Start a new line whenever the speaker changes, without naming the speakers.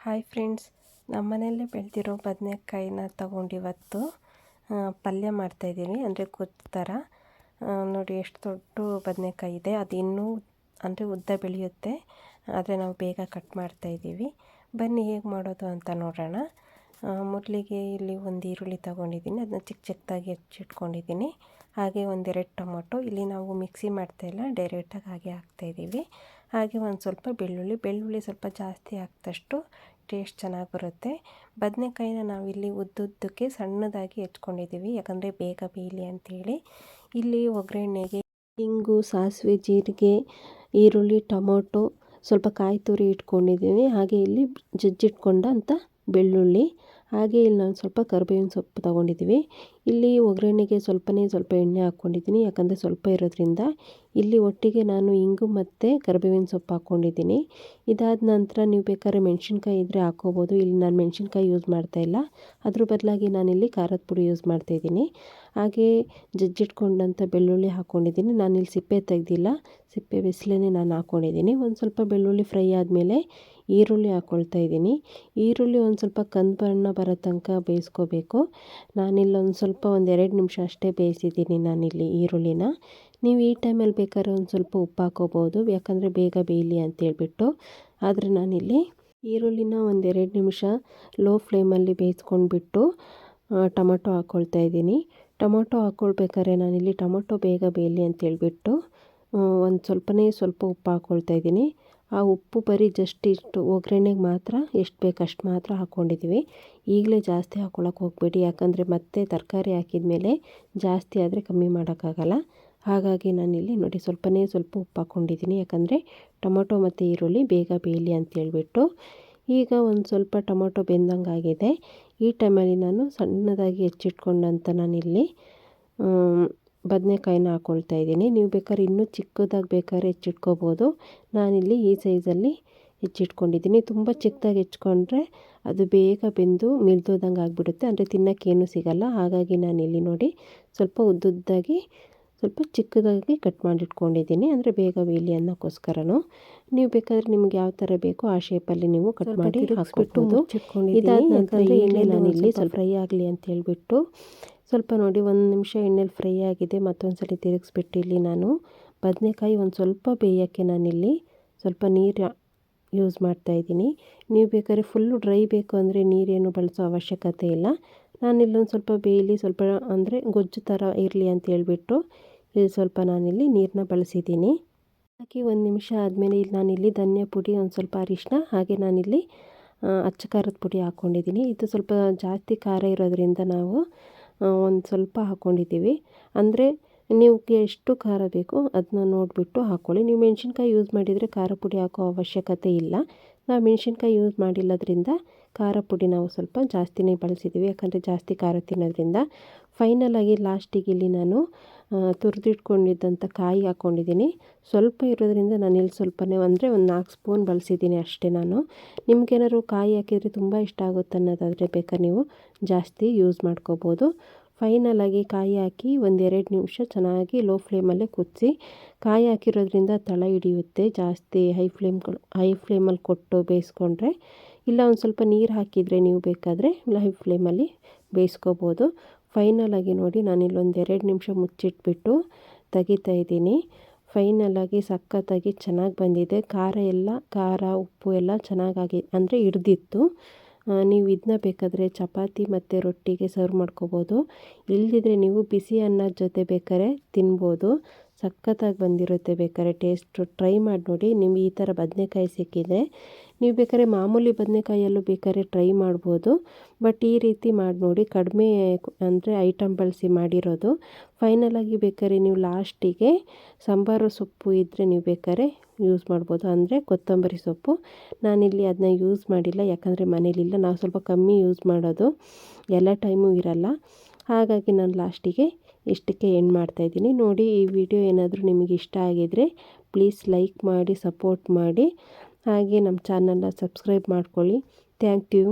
Hi friends, ನಮ್ಮ ಮನೆಯಲ್ಲೇ ಬೆಳೆದಿರೋ ಬದನೆಕಾಯಿನ ತಗೊಂಡಿವತ್ತು ಪಲ್ಯ ಮಾಡ್ತಾಯಿದ್ದೀನಿ. ಅಂದರೆ ಗೊಜ್ಜು ಥರ. ನೋಡಿ ಎಷ್ಟು ದೊಡ್ಡ ಬದನೆಕಾಯಿ ಇದೆ. ಅದು ಇನ್ನೂ ಅಂದರೆ ಉದ್ದ ಬೆಳೆಯುತ್ತೆ, ಆದರೆ ನಾವು ಬೇಗ ಕಟ್ ಮಾಡ್ತಾಯಿದ್ದೀವಿ. ಬನ್ನಿ ಹೇಗೆ ಮಾಡೋದು ಅಂತ ನೋಡೋಣ. ಮೊದಲಿಗೆ ಇಲ್ಲಿ ಒಂದು ಈರುಳ್ಳಿ ತೊಗೊಂಡಿದ್ದೀನಿ, ಅದನ್ನ ಚಿಕ್ಕ ಚಿಕ್ಕದಾಗಿ ಹೆಚ್ಚಿಟ್ಕೊಂಡಿದ್ದೀನಿ. ಹಾಗೆ ಒಂದೆರಡು ಟೊಮೊಟೊ, ಇಲ್ಲಿ ನಾವು ಮಿಕ್ಸಿ ಮಾಡ್ತಾಯಿಲ್ಲ, ಡೈರೆಕ್ಟಾಗಿ ಹಾಗೆ ಹಾಕ್ತಾಯಿದ್ದೀವಿ. ಹಾಗೆ ಒಂದು ಸ್ವಲ್ಪ ಬೆಳ್ಳುಳ್ಳಿ ಸ್ವಲ್ಪ ಜಾಸ್ತಿ ಹಾಕಿದಷ್ಟು ಟೇಸ್ಟ್ ಚೆನ್ನಾಗಿ ಬರುತ್ತೆ. ಬದನೆಕಾಯಿನ ನಾವಿಲ್ಲಿ ಉದ್ದುದ್ದಕ್ಕೆ ಸಣ್ಣದಾಗಿ ಹೆಚ್ಕೊಂಡಿದ್ದೀವಿ, ಯಾಕಂದರೆ ಬೇಗ ಬೇಯಲಿ ಅಂಥೇಳಿ. ಇಲ್ಲಿ ಒಗ್ಗರಣೆಗೆ ಇಂಗು, ಸಾಸಿವೆ, ಜೀರಿಗೆ, ಈರುಳ್ಳಿ, ಟೊಮೊಟೊ, ಸ್ವಲ್ಪ ಕಾಯಿ ತುರಿ ಇಟ್ಕೊಂಡಿದ್ದೀನಿ. ಹಾಗೆ ಇಲ್ಲಿ ಜಜ್ಜಿಟ್ಕೊಂಡಂಥ ಬೆಳ್ಳುಳ್ಳಿ, ಹಾಗೆ ಇಲ್ಲಿ ನಾನು ಸ್ವಲ್ಪ ಕರಿಬೇವಿನ ಸೊಪ್ಪು ತೊಗೊಂಡಿದ್ದೀವಿ. ಇಲ್ಲಿ ಒಗ್ಗರಣೆಗೆ ಸ್ವಲ್ಪ ಎಣ್ಣೆ ಹಾಕ್ಕೊಂಡಿದ್ದೀನಿ, ಯಾಕಂದರೆ ಸ್ವಲ್ಪ ಇರೋದ್ರಿಂದ. ಇಲ್ಲಿ ಒಟ್ಟಿಗೆ ನಾನು ಇಂಗು ಮತ್ತು ಕರಿಬೇವಿನ ಸೊಪ್ಪು ಹಾಕ್ಕೊಂಡಿದ್ದೀನಿ. ಇದಾದ ನಂತರ ನೀವು ಬೇಕಾದ್ರೆ ಮೆಣಸಿನ್ಕಾಯಿ ಇದ್ದರೆ ಹಾಕ್ಕೋಬೋದು. ಇಲ್ಲಿ ನಾನು ಮೆಣಸಿನ್ಕಾಯಿ ಯೂಸ್ ಮಾಡ್ತಾಯಿಲ್ಲ, ಅದ್ರ ಬದಲಾಗಿ ನಾನಿಲ್ಲಿ ಖಾರದ ಪುಡಿ ಯೂಸ್ ಮಾಡ್ತಾಯಿದ್ದೀನಿ. ಹಾಗೆ ಜಜ್ಜಿಟ್ಕೊಂಡಂಥ ಬೆಳ್ಳುಳ್ಳಿ ಹಾಕ್ಕೊಂಡಿದ್ದೀನಿ. ನಾನಿಲ್ಲಿ ಸಿಪ್ಪೆ ತೆಗೆದಿಲ್ಲ, ಸಿಪ್ಪೆ ಬಿಸಿಲೇ ನಾನು ಹಾಕ್ಕೊಂಡಿದ್ದೀನಿ. ಒಂದು ಸ್ವಲ್ಪ ಬೆಳ್ಳುಳ್ಳಿ ಫ್ರೈ ಆದಮೇಲೆ ಈರುಳ್ಳಿ ಹಾಕ್ಕೊಳ್ತಾ ಇದ್ದೀನಿ. ಈರುಳ್ಳಿ ಒಂದು ಸ್ವಲ್ಪ ಕಂದು ಬಣ್ಣ ಬರೋ ತನಕ ಬೇಯಿಸ್ಕೋಬೇಕು. ನಾನಿಲ್ಲಿ ಸ್ವಲ್ಪ 2 ನಿಮಿಷ ಅಷ್ಟೇ ಬೇಯಿಸಿದ್ದೀನಿ ನಾನಿಲ್ಲಿ ಈರುಳ್ಳಿನ. ನೀವು ಈ ಟೈಮಲ್ಲಿ ಬೇಕಾದ್ರೆ ಒಂದು ಸ್ವಲ್ಪ ಉಪ್ಪು ಹಾಕ್ಕೋಬೋದು, ಯಾಕಂದರೆ ಬೇಗ ಬೇಯಲಿ ಅಂತೇಳ್ಬಿಟ್ಟು. ಆದರೆ ನಾನಿಲ್ಲಿ ಈರುಳ್ಳಿನ 2 ನಿಮಿಷ ಲೋ ಫ್ಲೇಮಲ್ಲಿ ಬೇಯಿಸ್ಕೊಂಡ್ಬಿಟ್ಟು ಟೊಮೊಟೊ ಹಾಕ್ಕೊಳ್ತಾ ಇದ್ದೀನಿ. ಟೊಮೊಟೊ ಹಾಕ್ಕೊಳ್ಬೇಕಾದ್ರೆ ನಾನಿಲ್ಲಿ ಟೊಮೊಟೊ ಬೇಗ ಬೇಯಲಿ ಅಂತೇಳ್ಬಿಟ್ಟು ಸ್ವಲ್ಪ ಉಪ್ಪು ಹಾಕ್ಕೊಳ್ತಾ ಇದ್ದೀನಿ. ಆ ಉಪ್ಪು ಬರೀ ಜಸ್ಟ್ ಇಷ್ಟು ಒಗ್ಗರಣೆಗೆ ಮಾತ್ರ, ಎಷ್ಟು ಬೇಕು ಅಷ್ಟು ಮಾತ್ರ ಹಾಕ್ಕೊಂಡಿದ್ದೀವಿ. ಈಗಲೇ ಜಾಸ್ತಿ ಹಾಕ್ಕೊಳಕ್ಕೆ ಹೋಗಬೇಡಿ, ಯಾಕಂದರೆ ಮತ್ತೆ ತರಕಾರಿ ಹಾಕಿದ ಮೇಲೆ ಜಾಸ್ತಿ ಆದರೆ ಕಮ್ಮಿ ಮಾಡೋಕ್ಕಾಗಲ್ಲ. ಹಾಗಾಗಿ ನಾನಿಲ್ಲಿ ನೋಡಿ ಸ್ವಲ್ಪ ಉಪ್ಪು ಹಾಕ್ಕೊಂಡಿದ್ದೀನಿ, ಯಾಕಂದರೆ ಟೊಮೊಟೊ ಮತ್ತು ಈರುಳ್ಳಿ ಬೇಗ ಬೇಯಲಿ ಅಂತೇಳ್ಬಿಟ್ಟು. ಈಗ ಒಂದು ಸ್ವಲ್ಪ ಟೊಮೊಟೊ ಬೆಂದಂಗೆ ಆಗಿದೆ. ಈ ಟೈಮಲ್ಲಿ ನಾನು ಸಣ್ಣದಾಗಿ ಹೆಚ್ಚಿಟ್ಕೊಂಡಂತ ನಾನಿಲ್ಲಿ ಬದನೆಕಾಯಿನ ಹಾಕ್ಕೊಳ್ತಾ ಇದ್ದೀನಿ. ನೀವು ಬೇಕಾದ್ರೆ ಇನ್ನೂ ಚಿಕ್ಕದಾಗಿ ಬೇಕಾದ್ರೆ ಹೆಚ್ಚಿಟ್ಕೋಬೋದು. ನಾನಿಲ್ಲಿ ಈ ಸೈಜಲ್ಲಿ ಹೆಚ್ಚಿಟ್ಕೊಂಡಿದ್ದೀನಿ. ತುಂಬ ಚಿಕ್ಕದಾಗಿ ಹೆಚ್ಕೊಂಡ್ರೆ ಅದು ಬೇಗ ಬೆಂದು ಮಿಲ್ದೋದಂಗೆ ಆಗಿಬಿಡುತ್ತೆ, ಅಂದರೆ ತಿನ್ನೋಕ್ಕೇನು ಸಿಗಲ್ಲ. ಹಾಗಾಗಿ ನಾನಿಲ್ಲಿ ನೋಡಿ ಸ್ವಲ್ಪ ಉದ್ದುದ್ದಾಗಿ ಸ್ವಲ್ಪ ಚಿಕ್ಕದಾಗಿ ಕಟ್ ಮಾಡಿಟ್ಕೊಂಡಿದ್ದೀನಿ, ಅಂದರೆ ಬೇಗ ಬೇಯಲಿ ಅನ್ನೋಕ್ಕೋಸ್ಕರನೂ. ನೀವು ಬೇಕಾದರೆ ನಿಮ್ಗೆ ಯಾವ ಥರ ಬೇಕೋ ಆ ಶೇಪಲ್ಲಿ ನೀವು ಕಟ್ ಮಾಡಿ ಹಾಕ್ಬಿಟ್ಟು ಇದಾದ ನಂತರ ನಾನಿಲ್ಲಿ ಸ್ವಲ್ಪ ಫ್ರೈ ಆಗಲಿ ಅಂತ ಹೇಳ್ಬಿಟ್ಟು ಸ್ವಲ್ಪ ನೋಡಿ 1 ನಿಮಿಷ ಎಣ್ಣೆಲಿ ಫ್ರೈ ಆಗಿದೆ. ಮತ್ತೊಂದು ಸಲ ತಿರುಗಿಸ್ಬಿಟ್ಟು ಇಲ್ಲಿ ನಾನು ಬದನೆಕಾಯಿ ಒಂದು ಸ್ವಲ್ಪ ಬೇಯೋಕ್ಕೆ ನಾನಿಲ್ಲಿ ಸ್ವಲ್ಪ ನೀರು ಯೂಸ್ ಮಾಡ್ತಾಯಿದ್ದೀನಿ. ನೀವು ಬೇಕಾದ್ರೆ ಫುಲ್ಲು ಡ್ರೈ ಬೇಕು ಅಂದರೆ ನೀರೇನು ಬಳಸೋ ಅವಶ್ಯಕತೆ ಇಲ್ಲ. ನಾನಿಲ್ಲೊಂದು ಸ್ವಲ್ಪ ಬೇಯಲಿ, ಸ್ವಲ್ಪ ಅಂದರೆ ಗೊಜ್ಜು ಥರ ಇರಲಿ ಅಂತ ಹೇಳ್ಬಿಟ್ಟು ಇಲ್ಲಿ ಸ್ವಲ್ಪ ನಾನಿಲ್ಲಿ ನೀರನ್ನ ಬಳಸಿದ್ದೀನಿ. ಹಾಕಿ 1 ನಿಮಿಷ ಆದಮೇಲೆ ಇಲ್ಲಿ ನಾನಿಲ್ಲಿ ಧನಿಯಾ ಪುಡಿ, ಒಂದು ಸ್ವಲ್ಪ ಅರಿಶಿನ, ಹಾಗೆ ನಾನಿಲ್ಲಿ ಅಚ್ಚ ಖಾರದ ಪುಡಿ ಹಾಕ್ಕೊಂಡಿದ್ದೀನಿ. ಇದು ಸ್ವಲ್ಪ ಜಾಸ್ತಿ ಖಾರ ಇರೋದ್ರಿಂದ ನಾವು ಒಂದು ಸ್ವಲ್ಪ ಹಾಕ್ಕೊಂಡಿದ್ದೀವಿ. ಅಂದರೆ ನಿಮಗೆ ಎಷ್ಟು ಖಾರ ಬೇಕೋ ಅದನ್ನ ನೋಡಿಬಿಟ್ಟು ಹಾಕ್ಕೊಳ್ಳಿ. ನೀವು ಮೆಣಸಿನ್ಕಾಯಿ ಯೂಸ್ ಮಾಡಿದರೆ ಖಾರ ಪುಡಿ ಹಾಕೋ ಅವಶ್ಯಕತೆ ಇಲ್ಲ. ನಾವು ಮೆಣಸಿನ್ಕಾಯಿ ಯೂಸ್ ಮಾಡಿಲ್ಲದ್ರಿಂದ ಖಾರ ಪುಡಿ ನಾವು ಸ್ವಲ್ಪ ಜಾಸ್ತಿನೇ ಬಳಸಿದ್ದೀವಿ, ಯಾಕಂದರೆ ಜಾಸ್ತಿ ಖಾರ ತಿನ್ನೋದ್ರಿಂದ. ಫೈನಲಾಗಿ ಲಾಸ್ಟಿಗೆ ಇಲ್ಲಿ ನಾನು ತುರಿದಿಟ್ಕೊಂಡಿದ್ದಂಥ ಕಾಯಿ ಹಾಕ್ಕೊಂಡಿದ್ದೀನಿ. ಸ್ವಲ್ಪ ಇರೋದ್ರಿಂದ ನಾನಿಲ್ಲಿ ಸ್ವಲ್ಪನೇ, ಅಂದರೆ ಒಂದು 4 ಸ್ಪೂನ್ ಬಳಸಿದ್ದೀನಿ ಅಷ್ಟೇ ನಾನು. ನಿಮ್ಗೇನಾದ್ರು ಕಾಯಿ ಹಾಕಿದರೆ ತುಂಬ ಇಷ್ಟ ಆಗುತ್ತೆ ಅನ್ನೋದಾದರೆ ಬೇಕಾದ್ರೆ ನೀವು ಜಾಸ್ತಿ ಯೂಸ್ ಮಾಡ್ಕೋಬೋದು. ಫೈನಲಾಗಿ ಕಾಯಿ ಹಾಕಿ 1-2 ನಿಮಿಷ ಚೆನ್ನಾಗಿ ಲೋ ಫ್ಲೇಮಲ್ಲೇ ಕುದಿಸಿ. ಕಾಯಿ ಹಾಕಿರೋದ್ರಿಂದ ತಳ ಹಿಡಿಯುತ್ತೆ, ಜಾಸ್ತಿ ಹೈ ಫ್ಲೇಮಲ್ಲಿ ಕೊಟ್ಟು ಬೇಯಿಸ್ಕೊಂಡ್ರೆ. ಇಲ್ಲ ಒಂದು ಸ್ವಲ್ಪ ನೀರು ಹಾಕಿದರೆ ನೀವು ಬೇಕಾದರೆ ಹೈ ಫ್ಲೇಮಲ್ಲಿ ಬೇಯಿಸ್ಕೋಬೋದು. ಫೈನಲಾಗಿ ನೋಡಿ ನಾನಿಲ್ಲಿ 2 ನಿಮಿಷ ಮುಚ್ಚಿಟ್ಬಿಟ್ಟು ತೆಗಿತಾ ಇದ್ದೀನಿ. ಫೈನಲಾಗಿ ಸಖತ್ತಾಗಿ ಚೆನ್ನಾಗಿ ಬಂದಿದೆ. ಖಾರ ಉಪ್ಪು ಎಲ್ಲ ಚೆನ್ನಾಗಿ ಅಂದರೆ ಹಿಡ್ದಿತ್ತು. ನೀವು ಇದನ್ನ ಬೇಕಾದರೆ ಚಪಾತಿ ಮತ್ತು ರೊಟ್ಟಿಗೆ ಸರ್ವ್ ಮಾಡ್ಕೋಬೋದು. ಇಲ್ಲದಿದ್ದರೆ ನೀವು ಬಿಸಿ ಅನ್ನದ ಜೊತೆ ಬೇಕಾದ್ರೆ ತಿನ್ಬೋದು. ಸಖತ್ತಾಗಿ ಬಂದಿರುತ್ತೆ. ಬೇಕಾದ್ರೆ ಟೇಸ್ಟು ಟ್ರೈ ಮಾಡಿ ನೋಡಿ. ನಿಮ್ಗೆ ಈ ಥರ ಬದನೆಕಾಯಿ ಸಿಕ್ಕಿದೆ, ನೀವು ಬೇಕಾದ್ರೆ ಮಾಮೂಲಿ ಬದನೆಕಾಯಲ್ಲೂ ಬೇಕಾದ್ರೆ ಟ್ರೈ ಮಾಡ್ಬೋದು. ಬಟ್ ಈ ರೀತಿ ಮಾಡಿ ನೋಡಿ, ಕಡಿಮೆ ಅಂದರೆ ಐಟಮ್ ಬಳಸಿ ಮಾಡಿರೋದು. ಫೈನಲಾಗಿ ಬೇಕಾದ್ರೆ ನೀವು ಲಾಸ್ಟಿಗೆ ಸಾಂಬಾರು ಸೊಪ್ಪು ಇದ್ದರೆ ನೀವು ಬೇಕಾದ್ರೆ ಯೂಸ್ ಮಾಡ್ಬೋದು, ಅಂದರೆ ಕೊತ್ತಂಬರಿ ಸೊಪ್ಪು. ನಾನಿಲ್ಲಿ ಅದನ್ನ ಯೂಸ್ ಮಾಡಿಲ್ಲ, ಯಾಕಂದರೆ ಮನೇಲಿಲ್ಲ. ನಾವು ಸ್ವಲ್ಪ ಕಮ್ಮಿ ಯೂಸ್ ಮಾಡೋದು, ಎಲ್ಲ ಟೈಮು ಇರಲ್ಲ. ಹಾಗಾಗಿ ನಾನು ಲಾಸ್ಟಿಗೆ ಇಷ್ಟಕ್ಕೆ ಎಂಡ್ ಮಾಡ್ತಾಯಿದ್ದೀನಿ. ನೋಡಿ, ಈ ವಿಡಿಯೋ ಏನಾದರೂ ನಿಮಗೆ ಇಷ್ಟ ಆಗಿದರೆ ಪ್ಲೀಸ್ ಲೈಕ್ ಮಾಡಿ, ಸಪೋರ್ಟ್ ಮಾಡಿ. ಹಾಗೆ ನಮ್ಮ ಚಾನಲ್ನ ಸಬ್ಸ್ಕ್ರೈಬ್ ಮಾಡ್ಕೊಳ್ಳಿ. Thank you.